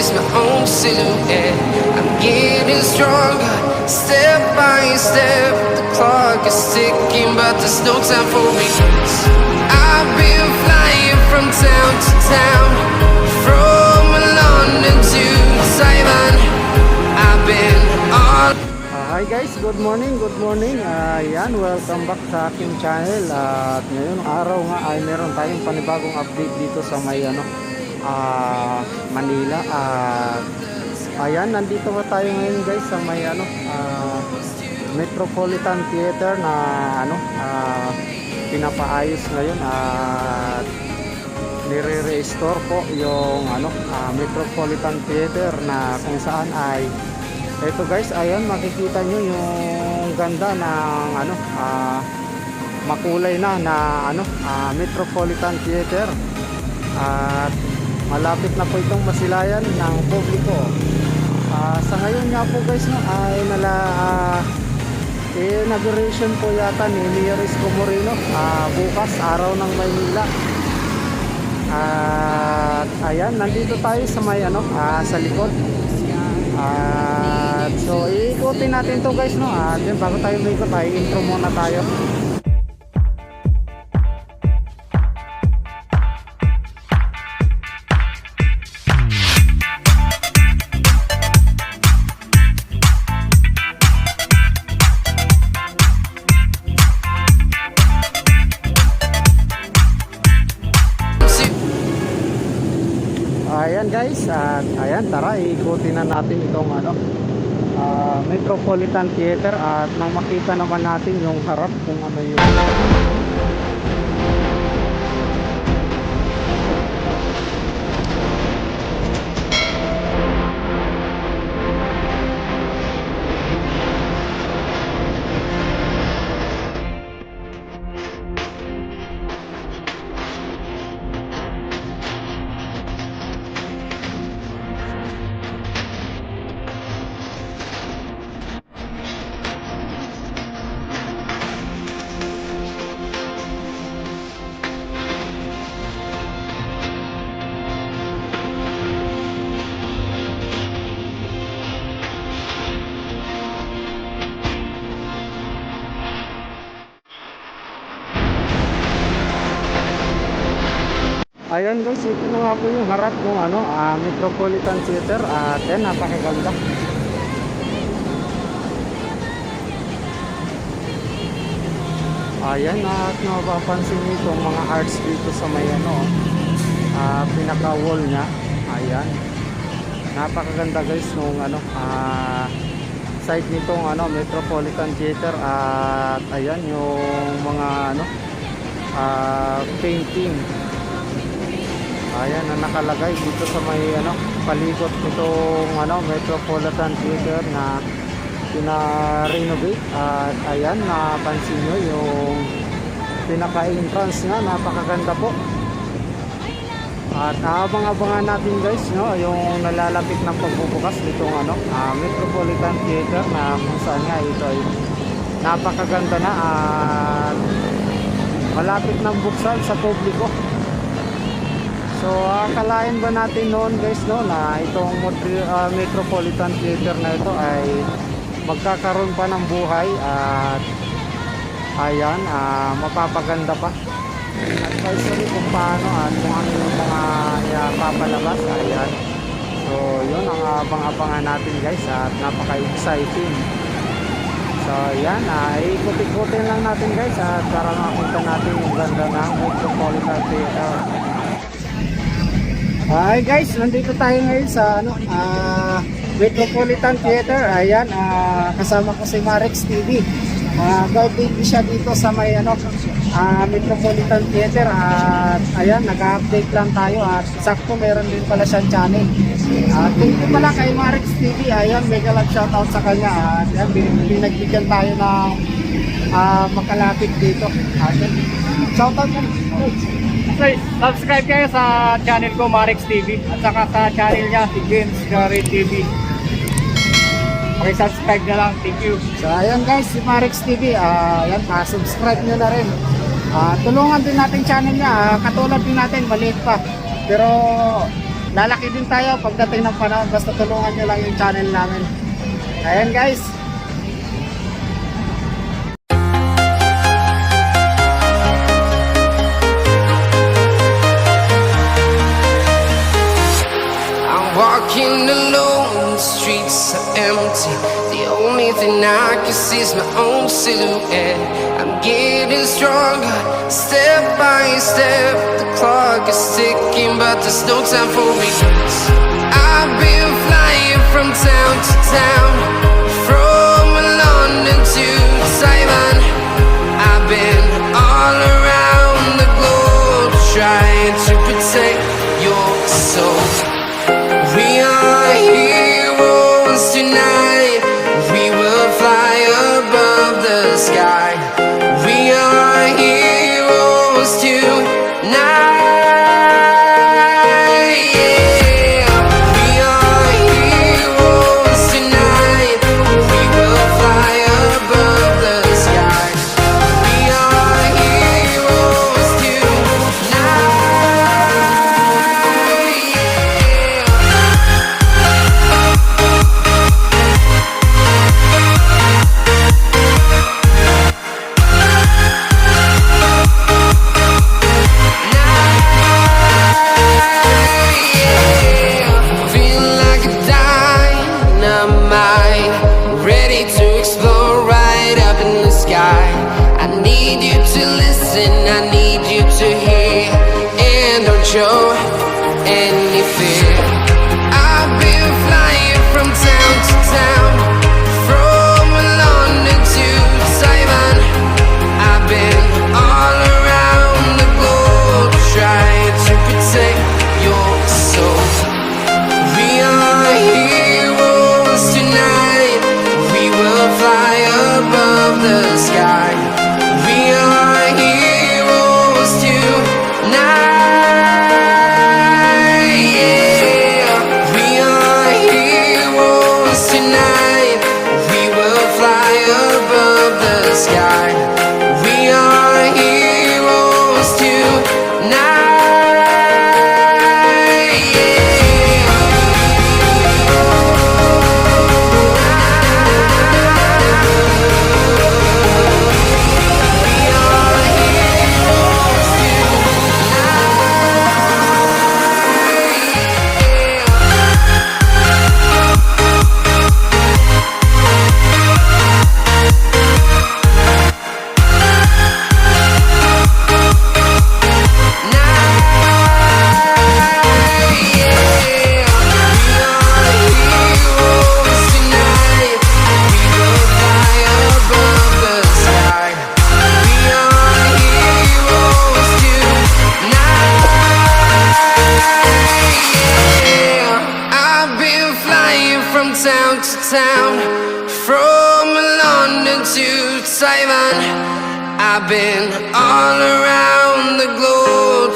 chase my own silhouette. I'm getting stronger, step by step. The clock is ticking, but there's no time for me. I've been flying from town to town, from London to Taiwan. I've been all. Hi guys, good morning, good morning. Yan, welcome back sa aking channel. At ngayon araw nga ay meron tayong panibagong update dito sa may Manila. Ayan, nandito pa tayo ngayon guys sa may Metropolitan Theater na pinapaayos ngayon at nire-restore po yung Metropolitan Theater na kung saan ay ito guys, ayan makikita nyo yung ganda ng makulay na Metropolitan Theater at malapit na po itong masilayan ng publiko. Sa ngayon nga po guys ay inauguration po yata ni Mayor Isko Moreno bukas, araw ng Maynila. At ayan, nandito tayo sa may sa likod. So iikutin natin to guys at yun, bago tayo maikot ay intro muna tayo. Ayan guys, at ayan, tara iikutin na natin itong Metropolitan Theater at nang makita naman natin yung harap kung ano yung ayan guys, ito na nga po yung harap ng Metropolitan Theater at yan, napakaganda. Ayan, at mapapansin nyo itong mga arts dito sa may pinaka wall nya. Ayan, napakaganda guys nung side nitong Metropolitan Theater at ayan yung mga painting. Ayan na nakalagay dito sa may palibot nitong Metropolitan Theater na pina-renovate. At ayan, napansin nyo yung pinaka-entrance nga, napakaganda po. At abang-abangan natin guys yung nalalapit ng pagbubukas nitong Metropolitan Theater na kung saan nga ito ay napakaganda na at malapit ng buksan sa publiko. So akalain ba natin noon guys na itong Metropolitan Theater na ito ay magkakaroon pa ng buhay at ayan, mapapaganda pa advisory kung paano at kung ano yung mga papalabas. Ayan, so yun ang abang-abangan natin guys at napaka-exciting. So ayan, ikot-ikotin lang natin guys at para makita natin yung ganda ng Metropolitan Theater. Hi guys, nandito tayo ngayon sa Metropolitan Theater. Ayan, kasama ko si Marex TV. Guide TV siya dito sa may Metropolitan Theater at ayan, nag-update lang tayo at sakto meron din pala siyang channel. Thank you pala kay Marex TV. Ayan, mega love shoutout sa kanya at ayan, pinagbigyan tayo ng makalapit dito. Ayan, shoutout mo. Subscribe kayo sa channel ko, Marex TV, at saka sa channel niya, si James Garrett TV. Subscribe na lang, thank you. So ayan guys, si Marex TV, ayan, subscribe nyo na rin. Tulungan din natin channel niya, katulad din natin, maliit pa. Pero lalaki din tayo pagdating ng panahon. Basta tulungan nyo lang yung channel namin. Ayan guys. I'm walking alone, the streets are empty. The only thing I can see is my own silhouette. I'm getting stronger, step by step. The clock is ticking, but there's no time for me. I've been flying from town to town, from London to Taiwan. I've been all around the globe, trying to protect your soul. We are heroes tonight. We will fly above the sky. We are heroes tonight. Yeah. We are heroes tonight. We will fly above the sky. We are heroes tonight. Feel like a dynamite, ready to explode right up in the sky. I need you to listen, I need you to hear, and don't show any fear. I've been flying from town to town, from London to Taiwan. I've been all around the globe, trying to protect your soul. We are heroes tonight. We will fly above the sky. We are heroes tonight. Yeah. We are heroes tonight. We will fly above the sky. We are heroes tonight. Yeah. Town to town, from London to Taiwan. I've been all around the globe.